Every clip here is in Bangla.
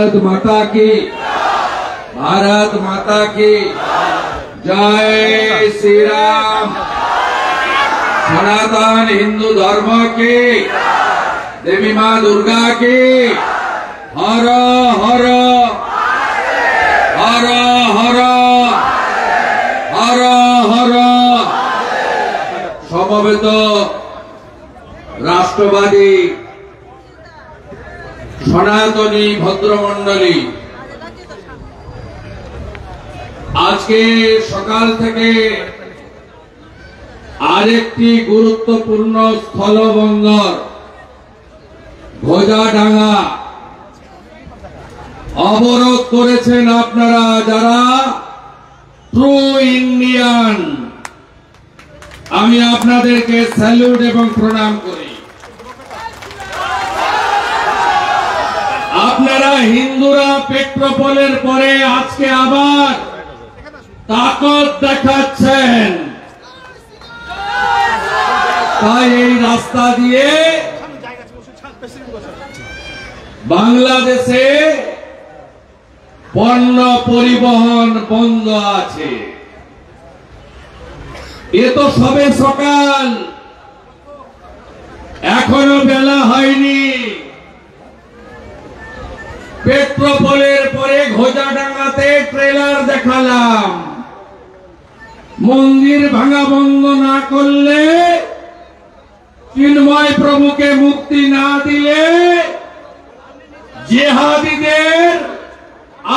भारत माता की, भारत माता की जय श्री राम। सनातन हिंदू धर्म की, देवी माँ दुर्गा की हर हर हर हर हर हर। समवेत राष्ट्रवादी सनातनी भद्रमंडली आज के सकाल থেকে আরেকটি গুরুত্বপূর্ণ স্থলবন্দর ঘোজাডাঙ্গা অবরোধ করেছেন আপনারা যারা ট্রু ইন্ডিয়ান। আমি আপনাদেরকে স্যালুট এবং প্রণাম করি। আপনারা হিন্দুরা পেট্রোপোলের পরে আজকে আবার তাকত দেখাচ্ছেন, তাই এই রাস্তা দিয়ে বাংলাদেশে পণ্য পরিবহন বন্ধ আছে। এ তো সবে সকাল, এখনো বেলা হয়নি। পেট্রোপোলের পরে ঘোজাডাঙ্গাতে ট্রেলার দেখালাম। মন্দির ভাঙা বন্ধ না করলে, চিন্ময় প্রভুকে মুক্তি না দিলে, জিহাদীদের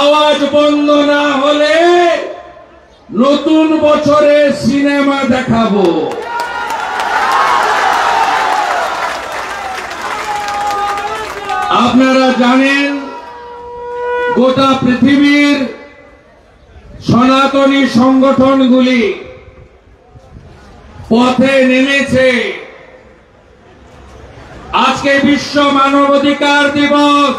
আওয়াজ বন্ধ না হলে নতুন বছরে সিনেমা দেখাবো। আপনারা জানেন গোটা পৃথিবীর সনাতনী সংগঠনগুলি পথে নেমেছে। আজকে বিশ্ব মানবাধিকার দিবস।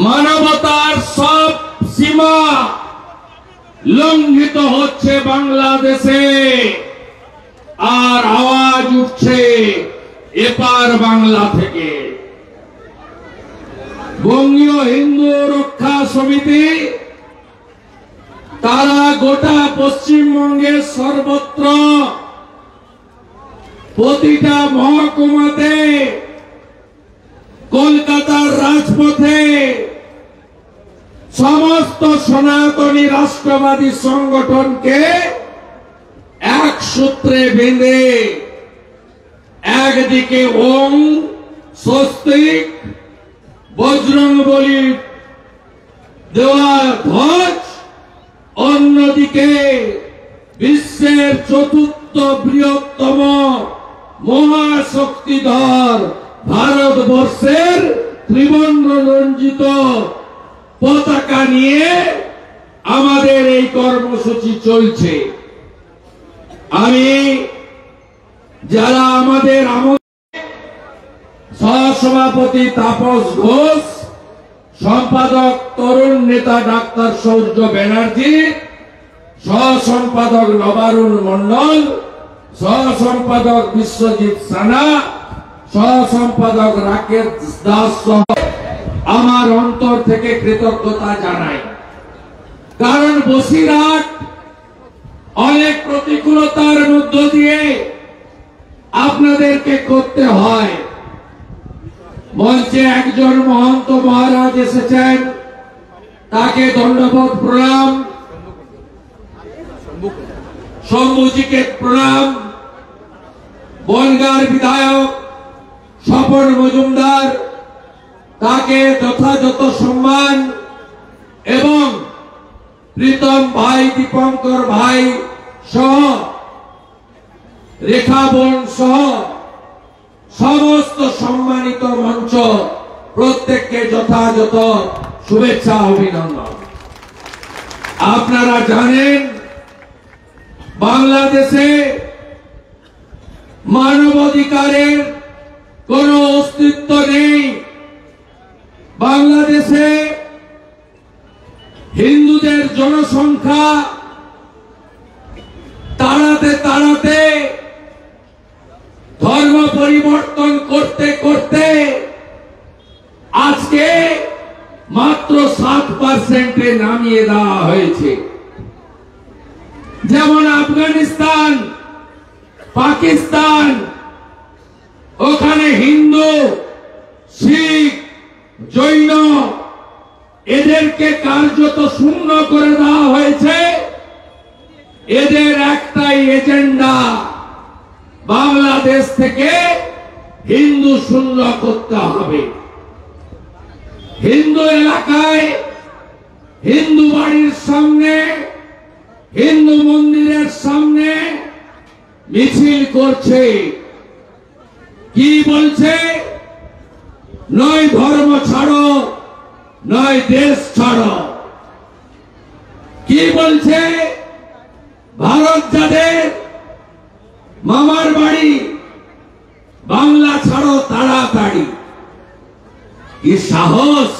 মানবতার সব সীমা লঙ্ঘিত হচ্ছে বাংলাদেশে, আর আওয়াজ উঠছে এপার বাংলা থেকে। বঙ্গীয় হিন্দু রক্ষা সমিতি তারা গোটা পশ্চিমবঙ্গের সর্বত্র প্রতিটা মহকুমাতে, কলকাতার রাজপথে সমস্ত সনাতনী রাষ্ট্রবাদী সংগঠনকে এক সূত্রে বেঁধে একদিকে ওম স্বস্তিক বজরংবলী দেওয়া ধ্বজ, অন্যদিকে বিশ্বের চতুর্থ বৃহত্তম মহাশক্তিধর ভারতবর্ষের ত্রিবর্ণ রঞ্জিত পতাকা নিয়ে আমাদের এই কর্মসূচি চলছে। আমি যারা আমাদের সহসভাপতি তাপস ঘোষ, সম্পাদক তরুণ নেতা ডাক্তার সূর্য ব্যানার্জি, সহ সম্পাদক নবারুণ মন্ডল, সহ সম্পাদক বিশ্বজিৎ সানা, সহ সম্পাদক রাকেশ দাস সহ আমার অন্তর থেকে কৃতজ্ঞতা জানাই। কারণ বসিরহাট অনেক প্রতিকূলতার মধ্য দিয়ে আপনাদেরকে করতে হয়। মঞ্চে একজন মহন্ত মহারাজ এসেছেন, তাকে ধন্যবাদ প্রণাম। শম্ভুজিকে প্রণাম। বনগাঁর বিধায়ক স্বপন মজুমদার, তাকে যথাযথ সম্মান, এবং প্রীতম ভাই, দীপঙ্কর ভাই সহ, রেখা বোন সহ সমস্ত সম্মানিত মঞ্চ, প্রত্যেককে যথাযথ শুভেচ্ছা অভিনন্দন। আপনারা জানেন বাংলাদেশে মানবাধিকারের কোন অস্তিত্ব নেই। বাংলাদেশে হিন্দুদের জনসংখ্যা তাড়াতে তাড়াতে, ধর্ম পরিবর্তন করতে করতে মাত্র 7% নামিয়ে দেওয়া হয়েছে। যেমন আফগানিস্তান, পাকিস্তান, ওখানে হিন্দু, শিখ, জৈন এদেরকে কার্যত শূন্য করে দেওয়া হয়েছে। এদের একটাই এজেন্ডা, বাংলাদেশ থেকে হিন্দু শূন্য করতে হবে। হিন্দু এলাকায়, হিন্দু বাড়ির সামনে, হিন্দু মন্দিরের সামনে মিছিল করছে। কি বলছে? নয় ধর্ম ছাড়ো, নয় দেশ ছাড়ো। কি বলছে? ভারত যাদের মামার বাড়ি, বাংলা ছাড়ো তাড়াতাড়ি। কি সাহস!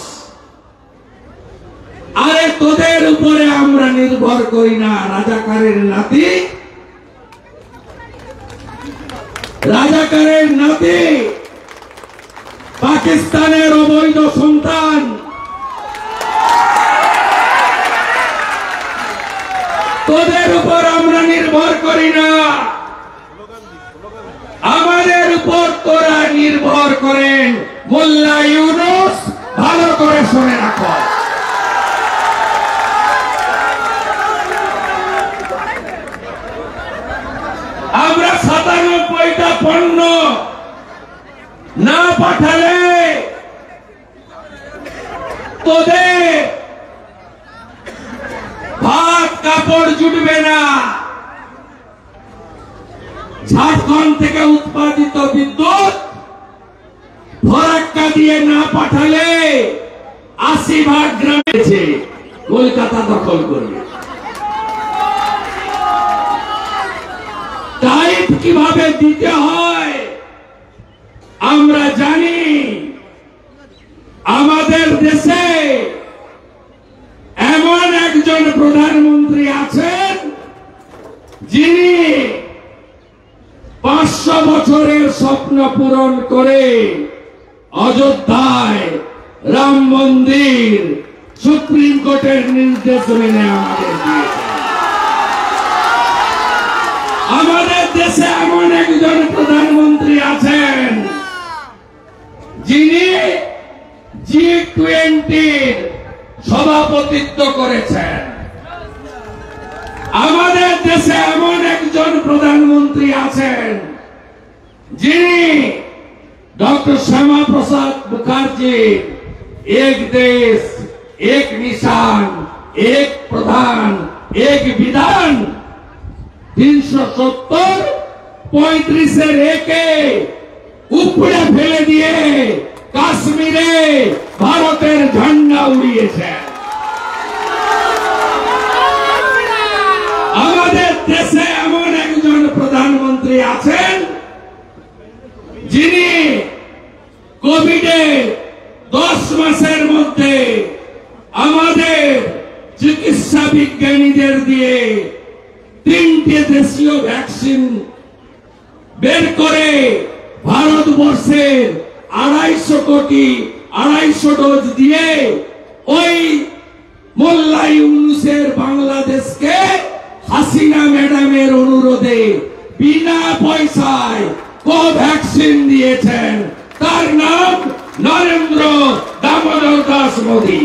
আরে তোদের উপরে আমরা নির্ভর করি না। রাজাকারের নাতি, রাজাকারের নাতি, পাকিস্তানের অবৈধ সন্তান, তোদের উপর আমরা নির্ভর করি না। আমাদের উপর তোরা নির্ভর করেন। মোল্লা ইউনূস, ভালো করে শুনে রাখো। আমরা 97টা পণ্য না পাঠালে তোদের ভাত কাপড় জুটবে না। ঝাড়খণ্ড থেকে উৎপাদিত বিদ্যুৎ ফরাক্কা দিয়ে না পাঠালে 80 গ্রামে কলকাতা দখল করবে। টাইপ কিভাবে দিতে হয় আমরা জানি। আমাদের দেশে এমন একজন প্রধানমন্ত্রী আছেন যিনি 500 বছরের স্বপ্ন পূরণ করে অযোধ্যায় রাম মন্দির সুপ্রিম কোর্টের নির্দেশ মেনে আমাদের দিয়েছেন। আমাদের দেশে এমন একজন প্রধানমন্ত্রী আছেন যিনি G20 সভাপতিত্ব করেছেন। আমাদের দেশে এমন একজন প্রধানমন্ত্রী আছেন যিনি ডক্টর শ্যামা প্রসাদ মুখার্জি এক দেশ এক নিশান এক প্রধান এক বিধান 370 35-এর একে উপড়ে ফেলে দিয়ে কাশ্মীরে ভারতের ঝান্ডা উড়িয়েছেন। আমাদের দেশে এমন একজন প্রধানমন্ত্রী আছেন যিনি কোভিডে 10 মাসের মধ্যে আমাদের চিকিৎসা বিজ্ঞানীদের দিয়ে 3টে দেশীয় ভ্যাকসিন বের করে ভারতবর্ষের 250 ডোজ দিয়ে ওই মোল্লা ইউনূসের বাংলাদেশকে হাসিনা ম্যাডামের অনুরোধে বিনা পয়সায় কোভ্যাক্সিন দিয়েছেন। তার নাম নরেন্দ্র দামোদর দাস মোদী।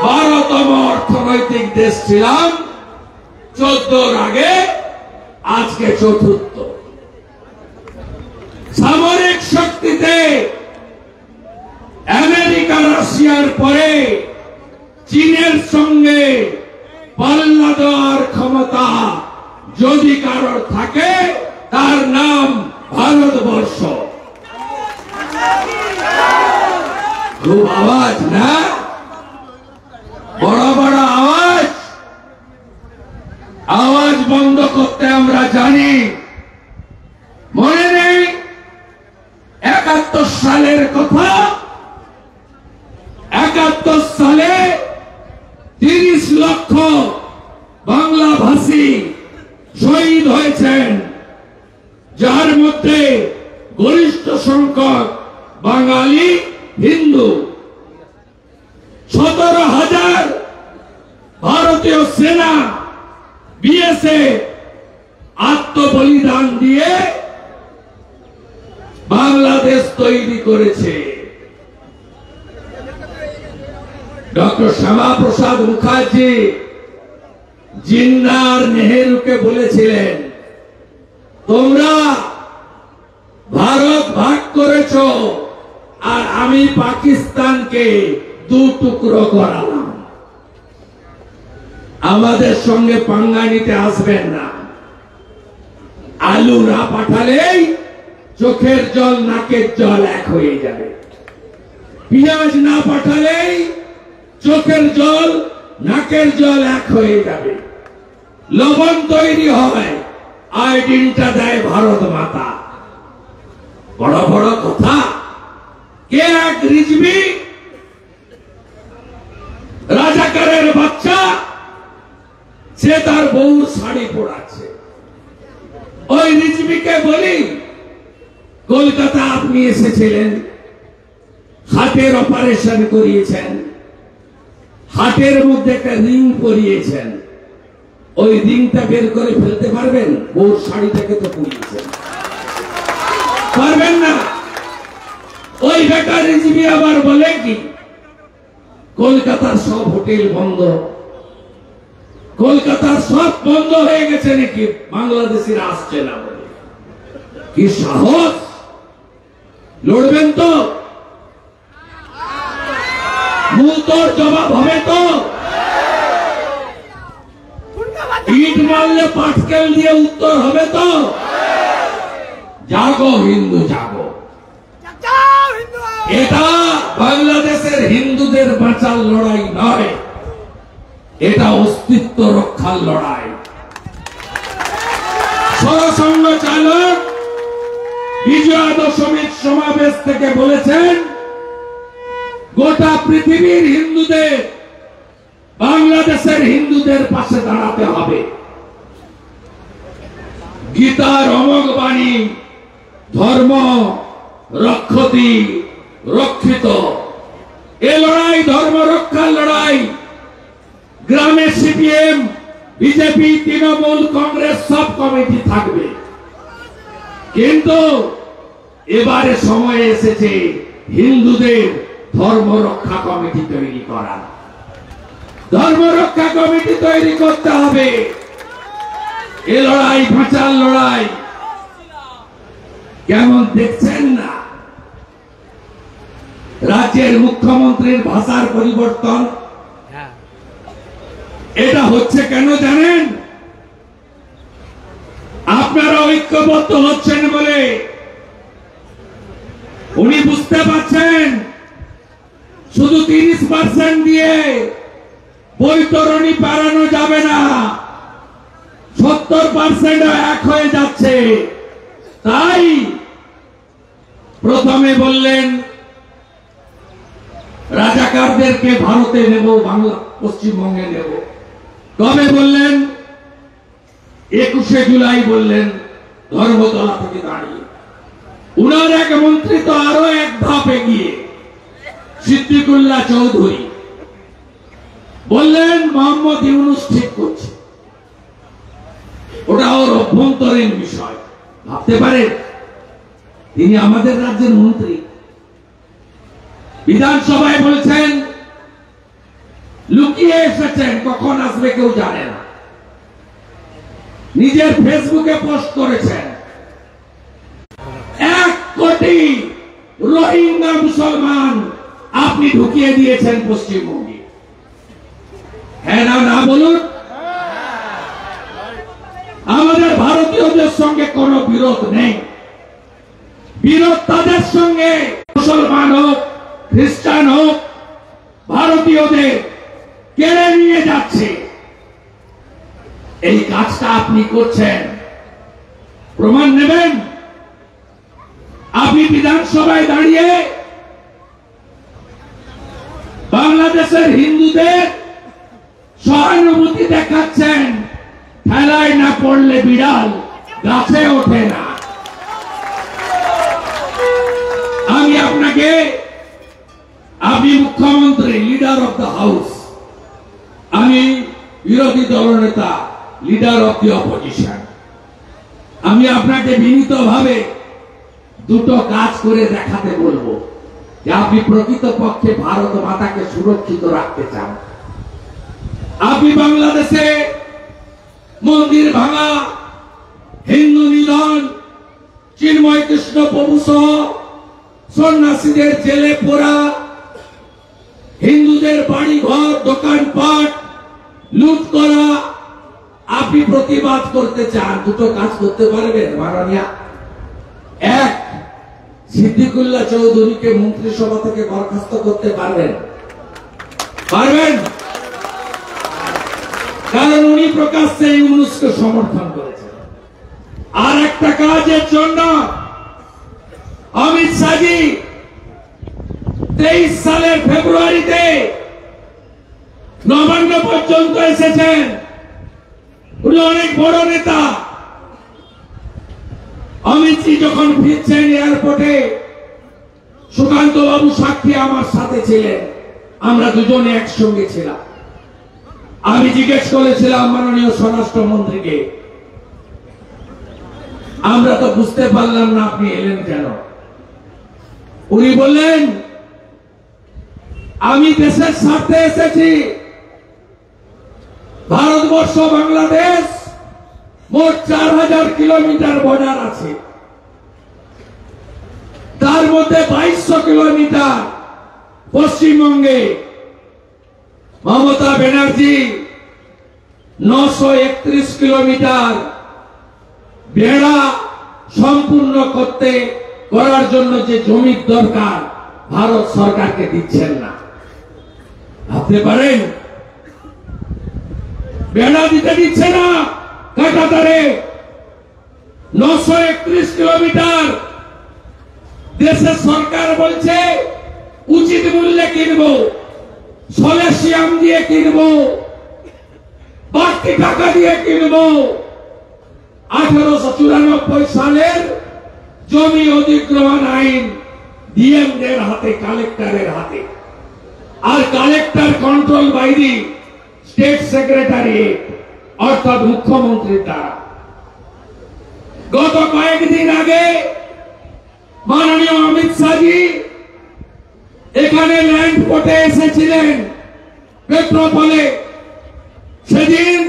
12তম অর্থনৈতিক দেশ ছিলাম 14-র আগে, আজকে 4র্থ। সামরিক শক্তিতে আমেরিকা রাশিয়ার পরে চীনের সঙ্গে পাল্লা দেওয়ার ক্ষমতা যদি কারোর থাকে তার নাম ভারতবর্ষ। খুব আওয়াজ না? বড় বড় আওয়াজ। আওয়াজ বন্ধ করতে আমরা জানি। মনে নেই 71 সালের কথা? 71 সালে 30 লক্ষ বাংলাভাষী শহীদ হয়েছেন, যার মধ্যে গরিষ্ঠ সংখ্যক বাঙালি হিন্দু। 17,000 ভারতীয় সেনা বিএসএফ আত্মবলিদান দিয়ে বাংলাদেশ তৈরি করেছে। ডক্টর শ্যামাপ্রসাদ মুখার্জি জিন্নার নেহেরুকে বলেছিলেন, তোমরা ভারত ভাগ করেছ আর আমি পাকিস্তানকে 2 টুকরো করালাম। আমাদের সঙ্গে পাঙ্গা নিতে আসবেন না। আলু না পাঠালেই চোখের জল নাকের জল এক হয়ে যাবে। পেঁয়াজ না পাঠালেই চোখের জল নাকের জল এক হয়ে যাবে। লবণ তৈরি হয়, আয়োডিনটা দেয় ভারত মাতা। বড় বড় কথা। কে এক রিজভি রাজাকারের বাচ্চা, সে তার বউর শাড়ি পরাচ্ছে। ওই রিজভিকে বলি, কলকাতা আপনি এসেছিলেন, হার্টের অপারেশন করিয়েছেন, হার্টের মধ্যে একটা রিং পরিয়েছেন, ওই রিংটা বের করে ফেলতে পারবেন? বউর শাড়িটাকে তো পরিয়েছেন, পারবেন না। ওই বেকার রিজভি আবার বলে কি, কলকাতার সব হোটেল বন্ধ, কলকাতার সব বন্ধ হয়ে গেছে নাকি, বাংলাদেশিরা আসছে না বলে। কি সাহস! লড়বেন তো? মূল তোর জবাব হবে তো? ইট মারলে পাটকেল দিয়ে উত্তর হবে তো? জাগো হিন্দু জাগো। এটা বাংলাদেশের হিন্দুদের বাঁচার লড়াই নয়, এটা অস্তিত্ব রক্ষার লড়াই। সরসংঘ চালক বিজয়া দশমীর সমাবেশ থেকে বলেছেন, গোটা পৃথিবীর হিন্দুদের বাংলাদেশের হিন্দুদের পাশে দাঁড়াতে হবে। গীতার অমোঘ বাণী, ধর্ম রক্ষতি রক্ষিত। এ লড়াই ধর্ম রক্ষার লড়াই। গ্রামে সিপিএম, বিজেপি, তৃণমূল, কংগ্রেস সব কমিটি থাকবে, কিন্তু এবারে সময় এসেছে হিন্দুদের ধর্ম রক্ষা কমিটি তৈরি করা। ধর্ম রক্ষা কমিটি তৈরি করতে হবে। এ লড়াই বাঁচার লড়াই। কেমন দেখছেন না রাজ্যের মুখ্যমন্ত্রীর ভাষার পরিবর্তন? এটা হচ্ছে কেন জানেন? আপনারা ঐক্যবদ্ধ হচ্ছেন বলে। উনি বুঝতে পারছেন শুধু 30% দিয়ে বৈতরণী বাড়ানো যাবে না, 70% এক হয়ে যাচ্ছে। তাই প্রথমে বললেন রাজাকারদেরকে ভারতে নেব, বাংলা পশ্চিমবঙ্গে নেব। কবে বললেন? 21শে জুলাই বললেন, ধর্মতলা থেকে দাঁড়িয়ে। উনার এক মন্ত্রী তো আরো এক ধাপ এগিয়ে, সিদ্দিকুল্লাহ চৌধুরী বললেন মোহাম্মদ ইউনূস ঠিক করছে। ওটা ওর অভ্যন্তরীণ বিষয়। ভাবতে পারেন তিনি আমাদের রাজ্যের মন্ত্রী, বিধানসভায় বলছেন লুকিয়ে এসেছেন, কখন আসবে কেউ জানে না। নিজের ফেসবুকে পোস্ট করেছেন 1 কোটি রোহিঙ্গা মুসলমান আপনি ঢুকিয়ে দিয়েছেন পশ্চিমবঙ্গে। হ্যাঁ না না বলুন? আমাদের ভারতীয়দের সঙ্গে কোনো বিরোধ নেই, বিরোধ তাদের সঙ্গে, মুসলমান হোক খ্রিস্টান হোক, ভারতীয়দের কেড়ে নিয়ে যাচ্ছে। এই কাজটা আপনি করছেন, প্রমাণ নেবেন? আপনি বিধানসভায় দাঁড়িয়ে বাংলাদেশের হিন্দুদের সহানুভূতি দেখাচ্ছেন। ঠেলায় না পড়লে বিড়াল গাছে ওঠে না। আমি আপনাকে, আপনি মুখ্যমন্ত্রী, লিডার অফ দ্য হাউস, আমি বিরোধী দলনেতা, লিডার অফ দি অপোজিশন। আমি আপনাকে বিনীতভাবে দুটো কাজ করে দেখাতে বলবো যে আপনি প্রকৃতপক্ষে ভারত মাতাকে সুরক্ষিত রাখতে চান। আপনি বাংলাদেশে মন্দির ভাঙা, হিন্দু নিধন, চিন্ময় কৃষ্ণ প্রভু সহ সন্ন্যাসীদের জেলে পোড়া, হিন্দুদের বাড়ি ঘর দোকানপাট লুট করা, আপনি প্রতিবাদ করতে চান। দুটো কাজ করতে পারবেন মাননীয়া। এক, সিদ্দিকুল্লাহ চৌধুরীকে মন্ত্রিসভা থেকে বরখাস্ত করতে পারবেন? পারবেন? কারণ উনি প্রকাশ্যে ইউনূসকে সমর্থন করেছেন। আর একটা কাজের জন্য অমিত শাহজি 23 সালের ফেব্রুয়ারিতে নবান্ন পর্যন্ত এসেছেন। উনি অনেক বড় নেতা। অমিতজি যখন ফিরছেন এয়ারপোর্টে, সুকান্ত বাবু সাক্ষী আমার সাথে ছিলেন, আমরা দুজনে একসঙ্গে ছিলাম। আমি জিজ্ঞেস করেছিলাম মাননীয় স্বরাষ্ট্রমন্ত্রীকে, আমরা তো বুঝতে পারলাম না আপনি এলেন কেন। উনি বললেন, আমি দেশের স্বার্থে এসেছি। ভারতবর্ষ বাংলাদেশ মোট 4000 কিলোমিটার বর্ডার আছে, তার মধ্যে 2200 কিলোমিটার পশ্চিমবঙ্গে। মমতা ব্যানার্জি 931 কিলোমিটার বেড়া সম্পূর্ণ করার জন্য যে জমির দরকার ভারত সরকারকে দিচ্ছেন না। ভাবতে পারেন, বেড়া দিতে দিচ্ছে না কাঁটাতারে। 931 কিলোমিটার দেশের সরকার বলছে উচিত মূল্যে কিনবো, সলেসিয়াম দিয়ে কিনবো, বাড়তি টাকা দিয়ে কিনবো। 1894 সালের জমি অধিগ্রহণ আইন ডিএমদের হাতে, কালেক্টরের হাতে। আর collector control by the state secretariat, অর্থাৎ মুখ্যমন্ত্রীর দ্বারা। গত কয়েকদিন আগে মাননীয় অমিত শাহজি এখানে ল্যান্ড কোর্টে এসেছিলেন পেট্রোপলে। সেদিন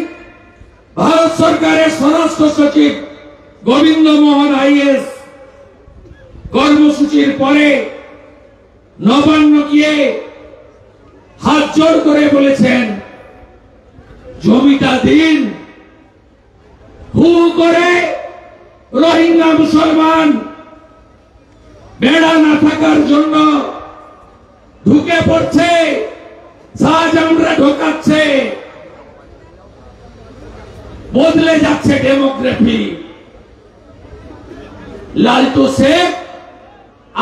ভারত সরকারের স্বরাষ্ট্র সচিব গোবিন্দ মোহন আইএস কর্মসূচির পরে নবান্ন গিয়ে হাত জোড় করে বলেছেন, জমিটা দিন। হু করে রোহিঙ্গা মুসলমান বেড়া না থাকার জন্য ঢুকে পড়ছে, শাহজাহানরা ঢোকাচ্ছে। বদলে যাচ্ছে ডেমোগ্রাফি। লালটু শেখ,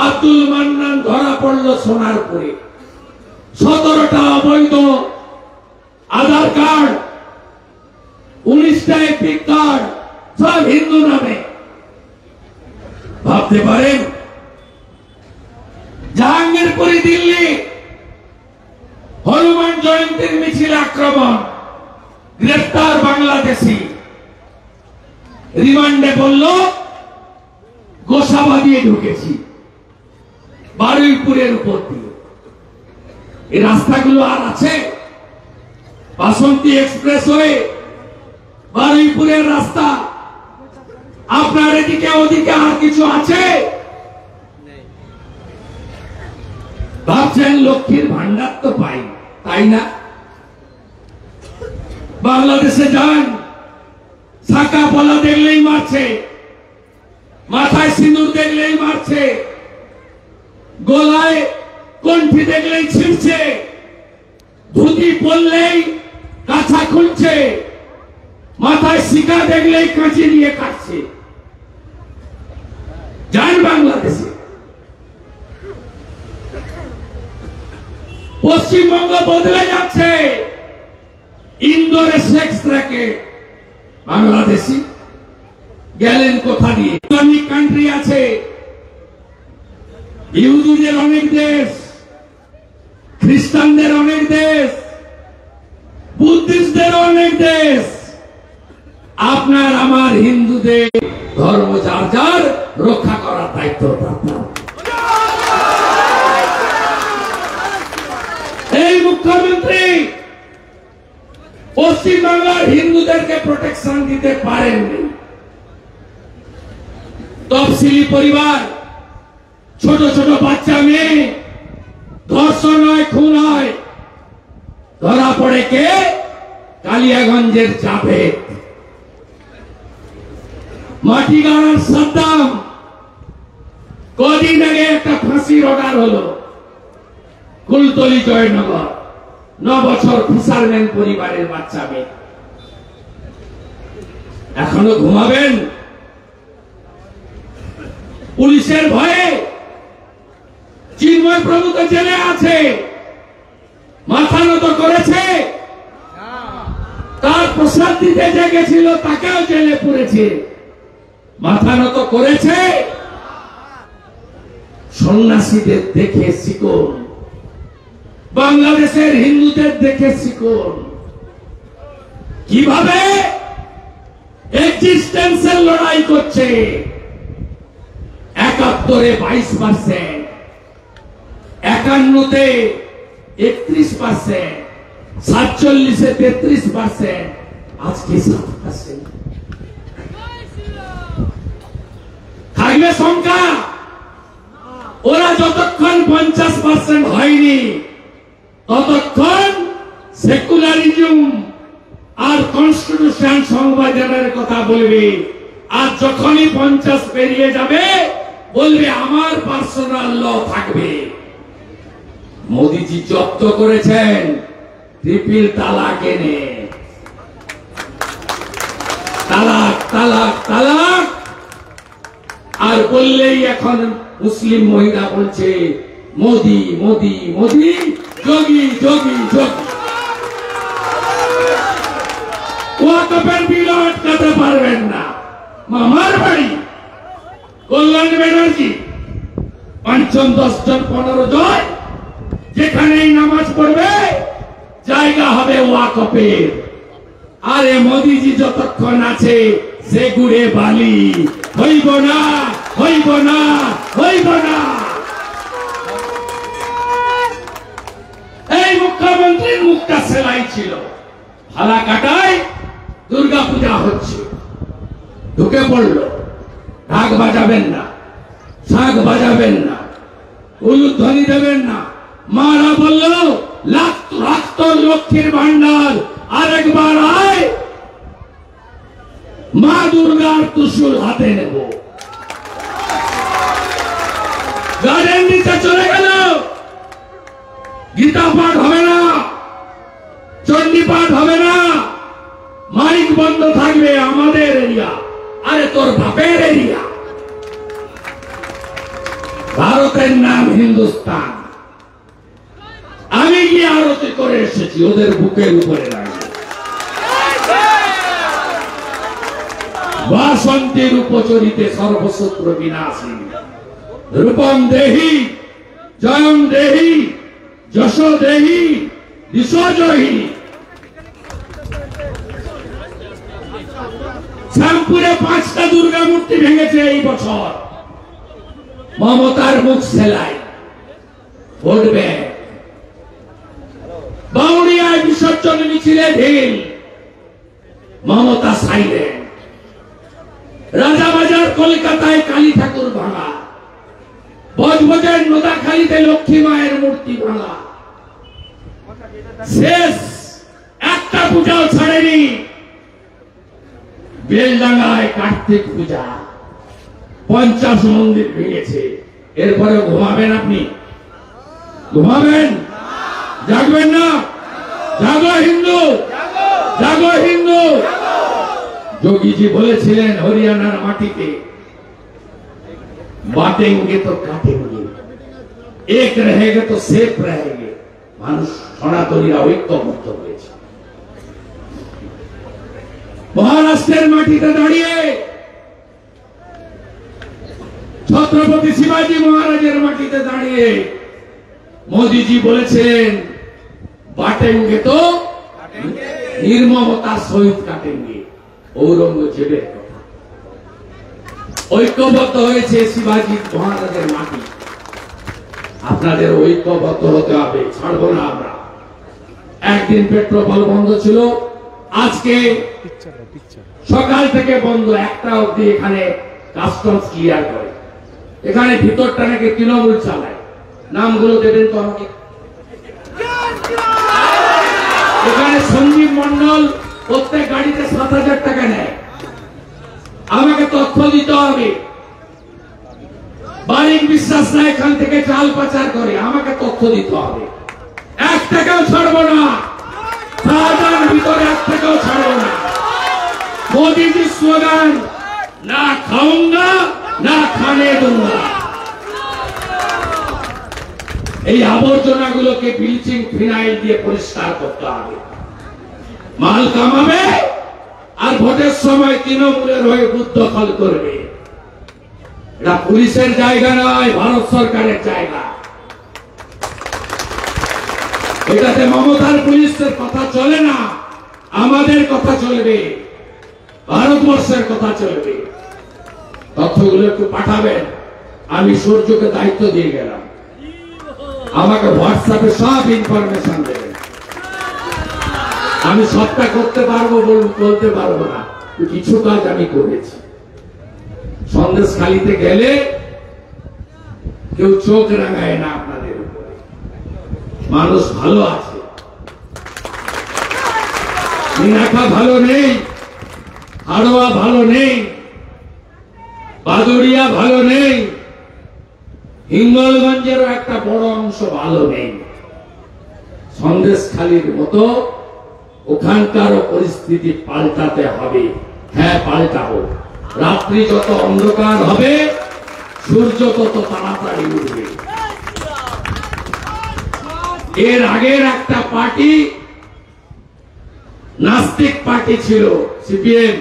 আব্দুল মান্নান ধরা পড়ল সোনারপুরে। 17টা অবৈধ আধার কার্ড, 19টা এপিক কার্ড, সব হিন্দু নামে। ভাবতে পারেন, জাহাঙ্গীরপুরি দিল্লি হনুমান জয়ন্তীর মিছিল আক্রমণ, গ্রেফতার বাংলাদেশি। রিমান্ডে বলল গোসাবা দিয়ে ঢুকেছি, বারুইপুরের উপর দিয়ে। এই রাস্তাগুলো আর আছে? বাসন্তী এক্সপ্রেস হয়ে বারুইপুরের রাস্তা, আপনার এদিকে ওদিকে আর কিছু আছে? ভাবছেন লক্ষ্মীর ভান্ডার তো পাই, তাই না? বাংলাদেশে যান, শাখা পলা দেখলেই মারছে, মাথায় সিঁদুর দেখলেই মারছে, গলায় কণ্ঠি দেখলেই ছিঁড়ছে, ধুতি পরলেই কাছা খুলছে, মাথায় শিকা দেখলেই কাঁচি দিয়ে কাটছে। যান বাংলাদেশে। পশ্চিমবঙ্গ বদলে যাচ্ছে। ইন্দোরে সেক্স র্যাকেট, বাংলাদেশি গেলেন কোথা দিয়ে? ইসলামিক কান্ট্রি আছে, ইহুদিদের অনেক দেশ, খ্রিস্টানদের অনেক দেশ, বুদ্ধিস্টদের অনেক দেশ। আপনার আমার হিন্দুদের ধর্ম যার যার রক্ষা করার দায়িত্ব আপনার। এই মুখ্যমন্ত্রী পশ্চিমবাংলার হিন্দুদেরকে প্রোটেকশন দিতে পারেননি। তফসিলি পরিবার, ছোট ছোট বাচ্চা মেয়ে ধর্ষণ হয়, খুন হয়, ধরা পড়ে কে? কালিয়াগঞ্জের জাভেদ, মাটিগাড়ার সাদ্দাম। কদিন আগে একটা ফাঁসির অর্ডার হলো কুলতলি জয়নগর, 9 বছর ফিশারম্যান পরিবারের বাচ্চা মেয়ে। এখনো ঘুমাবেন পুলিশের ভয়ে? চিন্ময় প্রভু তো জেলে আছে, মাথা নত করেছে? তার প্রসাদ দিতে যে গেছিল তাকেও জেলে পুরেছে, মাথা নত করেছে? সন্ন্যাসীদের দেখে শিখুন, বাংলাদেশের হিন্দুদের দেখে শিখুন কিভাবে এক্সিস্টেন্সের লড়াই করছে। 71-এ 22%, 51-তে 31%, 47-এ 33%, আজকে 7%। থাকবে সংখ্যা। ওরা যতক্ষণ 50% হয়নি ততক্ষণ সেকুলারিজম আর কনস্টিটিউশন সংবিধানের কথা বলবে, আর যখনই 50 পেরিয়ে যাবে বলবে আমার পার্সোনাল ল থাকবে। মোদিজি জব্দ করেছেন ট্রিপল তালাক এনে, তালাক তালাক তালাক, আর বললেই এখন মুসলিম মহিলা বলছে মোদি মোদি মোদি, যোগী যোগী যোগী। ওয়াকফের বিল আটকাতে পারবেন না। মামার বাড়ি কল্যাণ ব্যানার্জি 5 জন 10 জন 15 জন যেখানেই নামাজ পড়বে জায়গা হবে ওয়াকফের। আরে মোদিজি যতক্ষণ আছে সে গুড়ে বালি, হইব না হইব না হইব না। এই মুখ্যমন্ত্রীর মুখটা সেলাই ছিল। ফালাকাটায় দুর্গা পূজা হচ্ছে, ঢুকে পড়ল। ঢাক বাজাবেন না, শাঁখ বাজাবেন না, উলুধ্বনি দেবেন না। মারা বলল রাখত লক্ষ্মীর ভান্ডার, আরেকবার আয়, মা দুর্গার ত্রিশূল হাতে নেব। গার্ডেন দিতে চলে গেল। গীতা পাঠ হবে না, চণ্ডী পাঠ হবে না, মাইক বন্ধ থাকবে। আমাদের এরিয়া, আরে তোর বাপের এরিয়া। ভারতের নাম হিন্দুস্তান। আমি গিয়ে আরতি করে এসেছি ওদের বুকের উপরে দাঁড়িয়ে। বাসন্তীর উপচরিতে সর্বশত্রু বিনাশী, রূপম দেহি জয়ম দেহি যশ দেহি দিশজহি। শ্যামপুরে 5টা দুর্গা মূর্তি ভেঙেছে এই বছর। মমতার মুখ সেলাই, ভোট ব্যাংক। বাউরিয়ায় বিসর্জন মিছিলে ঢিল, মমতা সাইলেন্ট। রাজাবাজার কলকাতায় কালী ঠাকুর ভাঙা, বজবজের নোদাখালীতে লক্ষ্মী মায়ের মূর্তি ভাঙা। শেষ একটা পূজাও ছাড়েনি। বেলডাঙ্গায় কার্তিক পূজা, 50 মন্দির ভেঙেছে। এরপরে ঘুমাবেন আপনি? ঘুমাবেন? জাগবেন না? জাগো হিন্দু, জাগো হিন্দু। যোগীজি বলেছিলেন হরিয়ানার মাটিতে বাটেঙ্গে তো কাটেঙ্গে, এক রহেগে তো সেফ রহেগে। মানুষ সনাতনীরা ঐক্যবদ্ধ হয়েছে। মহারাষ্ট্রের মাটিতে দাঁড়িয়ে, ছত্রপতি শিবাজী মহারাজের মাটিতে দাঁড়িয়ে আগে মোদিজি বলেছিলেন বাটেঙ্গে তো নির্মমতার সহিত কাটেঙ্গে, ঔরঙ্গজেবের কথা। ঐক্যবদ্ধ হয়েছে শিবাজি মহারাজের মাটি, আপনাদের ঐক্যবদ্ধ হতে হবে, ছাড়বো না আমরা। একদিন পেট্রোল বন্ধ ছিল, আজকে সকাল থেকে বন্ধ, একটা অবধি এখানে কাস্টমস ক্লিয়ার করে। এখানে ভিতরটা নাকি তৃণমূল চালায়। নামগুলো দেবেন তো আমাকে। এখানে সঞ্জীব মন্ডল প্রত্যেক গাড়িতে 7,000 টাকা নেয়, আমাকে তথ্য দিতে হবে। বারিক বিশ্বাস না এখান থেকে চাল পাচার করে, আমাকে তথ্য দিতে হবে। 1 টাকাও ছাড়বো না, শাহজাহান ভিতরে 1 টাকাও ছাড়বো না। মোদীজির স্লোগান, না খাউঙ্গা না খানে दूंगा। এই আবর্জনাগুলোকে ব্লিচিং ফিনাইল দিয়ে পরিষ্কার করতে হবে। মাল কামাবে আর ভোটের সময় তৃণমূলের হয়ে বুথ দখল করবে। এটা পুলিশের জায়গা নয়, ভারত সরকারের জায়গা। এটাতে মমতার পুলিশের কথা চলে না, আমাদের কথা চলবে, ভারতবর্ষের কথা চলবে। তথ্যগুলো একটু পাঠাবেন, আমি সূর্যকে দায়িত্ব দিয়ে গেলাম, আমাকে হোয়াটসঅ্যাপে সব ইনফরমেশন দেবেন। আমি সবটা করতে পারবো বলতে পারবো না, কিছু কাজ আমি করেছি। সন্দেশখালিতে গেলে কেউ চোখ রাঙায় না আপনাদের উপরে, মানুষ ভালো আছে। মিনাখা ভালো নেই, হাড়োয়া ভালো নেই, বাদুড়িয়া ভালো নেই, হিঙ্গলগঞ্জেরও একটা বড় অংশ ভালো নেই। সন্দেশখালির মতো ওখানকারও পরিস্থিতি পাল্টাতে হবে। হ্যাঁ, পাল্টাবো। রাত্রি যত অন্ধকার হবে, সূর্য তত তাড়াতাড়ি উঠবে। এর আগের একটা পার্টি, নাস্তিক পার্টি ছিল সিপিএম,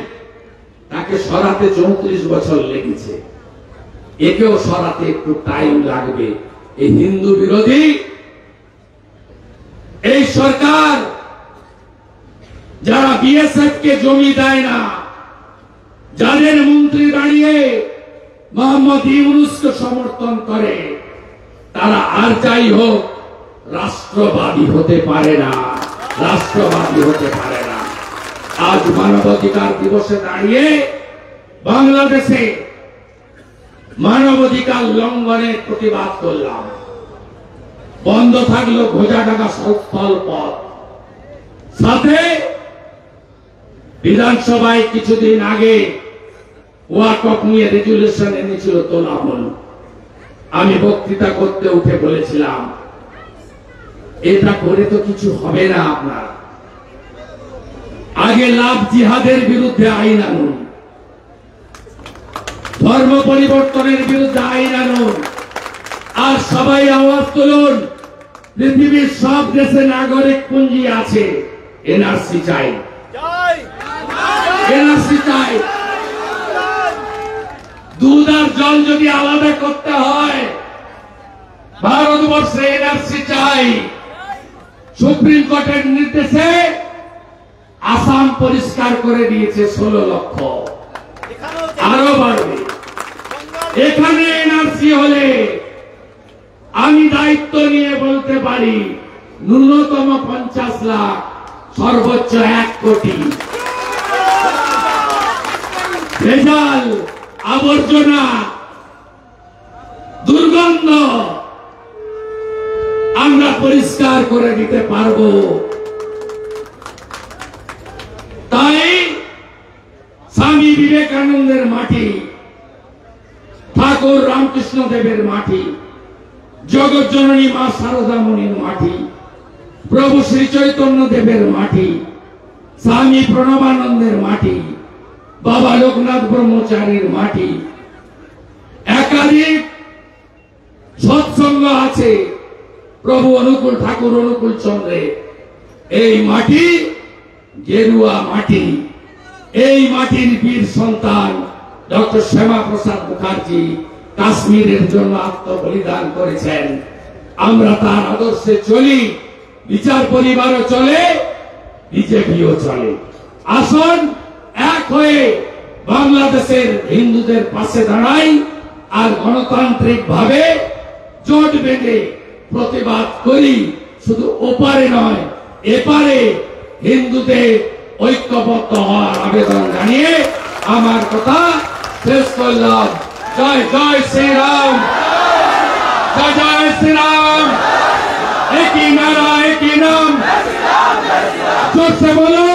তাকে সরাতে 34 বছর লেগেছে। একেও সরাতে একটু টাইম লাগবে। এই হিন্দু বিরোধী এই সরকার, যারা বিএসএফ কে জমি দেয় না, যাদের মন্ত্রী দাঁড়িয়ে মোহাম্মদ ইউনূসকে সমর্থন করে, তারা আর যাই হোক রাষ্ট্রবাদী হতে পারে না, রাষ্ট্রবাদী হতে পারে না। আজ মানবাধিকার দিবসে দাঁড়িয়ে বাংলাদেশে মানবাধিকার লঙ্ঘনের প্রতিবাদ করলাম। বন্ধ থাকলো ঘোষাডাঙ্গা স্থল পথ। সাথে বিধানসভায় কিছুদিন আগে ওয়াকফ নিয়ে রেজুলেশন এনেছিল তোলামূল। আমি বক্তৃতা করতে উঠে বলেছিলাম, এটা করে তো কিছু হবে না। আপনার আগে লাভ জিহাদের বিরুদ্ধে আইন আনুন, ধর্ম পরিবর্তনের বিরুদ্ধে আইন আনুন, আর সবাই আওয়াজ তুলুন, পৃথিবীর সব দেশে নাগরিক পুঞ্জি আছে, এনআরসি চাই, এনআরসি চাই। দুধ আর জল যদি আলাদা করতে হয়, ভারতবর্ষে এনআরসি চাই। সুপ্রিম কোর্টের নির্দেশে আসাম পরিষ্কার করে দিয়েছে 16 লক্ষ, আরো বাড়বে। এখানে এনআরসি হলে আমি দায়িত্ব নিয়ে বলতে পারি, ন্যূনতম 50 লাখ, সর্বোচ্চ 1 কোটি। ভেজাল, আবর্জনা, দুর্গন্ধ আমরা পরিষ্কার করে দিতে পারবো। তাই স্বামী বিবেকানন্দের মাটি, ঠাকুর রামকৃষ্ণ দেবের মাটি, জগৎজননী মা সারদা মুনির মাটি, প্রভু শ্রী চৈতন্য দেবের মাটি, স্বামী প্রণবানন্দের মাটি, বাবা লোকনাথ ব্রহ্মচারীর মাটি, একাধিক সৎসঙ্গ আছে, প্রভু অনুকূল ঠাকুর অনুকূল চন্দ্রে। এই মাটি গেরুয়া মাটি। এই মাটির বীর সন্তান ডক্টর শ্যামা প্রসাদ মুখার্জি কাশ্মীরের জন্য আত্মবলিদান করেছেন। আমরা তার আদর্শে চলি, বিচার পরিবারও চলে, বিজেপিও চলে। আসুন এক হয়ে বাংলাদেশের হিন্দুদের পাশে দাঁড়াই আর গণতান্ত্রিক ভাবে জোট বেঁধে প্রতিবাদ করি। শুধু ওপারে নয়, এপারে হিন্দুদের ঐক্যবদ্ধ হওয়ার আবেদন জানিয়ে আমার কথা শেষ করলাম। জয় জয় শ্রীরাম, জয় জয় শ্রীরাম। একই নারা, একই নাম, জোরসে বলো,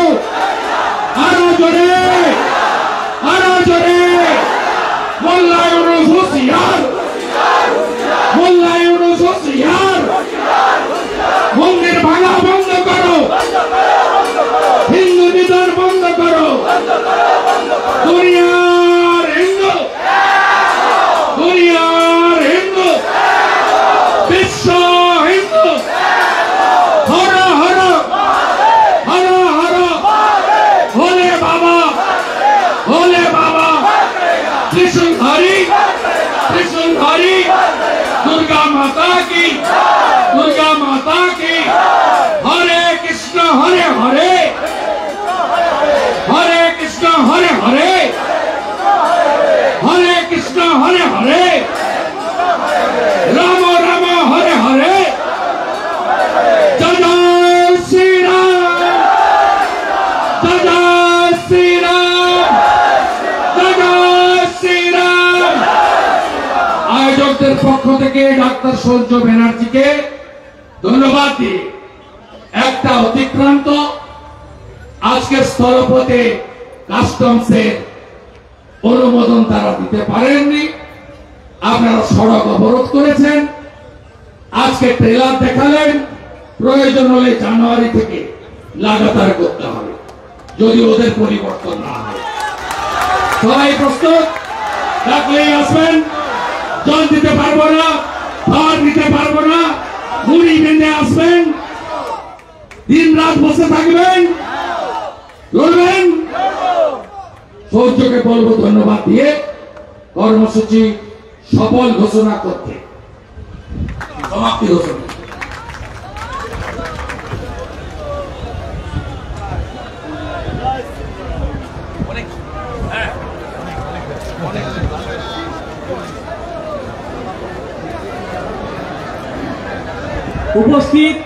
আরো জোরে, আরো জোরে। মোল্লা ইউনূস হুঁশিয়ার, মোল্লা ইউনূস হুঁশিয়ার। মন্দির ভাঙা বন্ধ করো, হিন্দু নিধন বন্ধ করো। দুনিয়ার হিন্দু, দুনিয়ার হিন্দু, বিশ্ব হিন্দু, হর হর হর হর ভোলে বাবা, ভোলে বাবা। ত্রিশূলধারী, ত্রিশূলধারী, দুর্গা মাতা কি, দুর্গা মাতা কি। হরে কৃষ্ণ হরে হরে, হরে কৃষ্ণ হরে হরে, হরে কৃষ্ণ হরে হরে, রাম রাম হরে হরে। জয় জয় শ্রীরাম, জয় জয় শ্রীরাম, জয় জয় শ্রীরাম। আয়োজকদের পক্ষ থেকে ডাক্তার সূর্য ব্যানার্জিকে ধন্যবাদ দিই। একটা অতিক্রান্ত আজকের স্থলপথে কাস্টমসের অনুমোদন তারা দিতে পারেননি। আপনারা সড়ক অবরোধ করেছেন, আজকে ট্রেলার দেখালেন। প্রয়োজন হলে জানুয়ারি থেকে লাগাতার করতে হবে যদি ওদের পরিবর্তন না হয়। সবাই প্রস্তুত? ডাকলেই আসবেন। জল দিতে পারবো না, খাবার দিতে পারবো না, মুড়ি বেঁধে আসবেন। দিন রাত বসে থাকবেন, লড়বেন। সৌর্যকে বলবো ধন্যবাদ দিয়ে কর্মসূচি সফল ঘোষণা করতে। সমাপ্তি ঘোষণা। উপস্থিত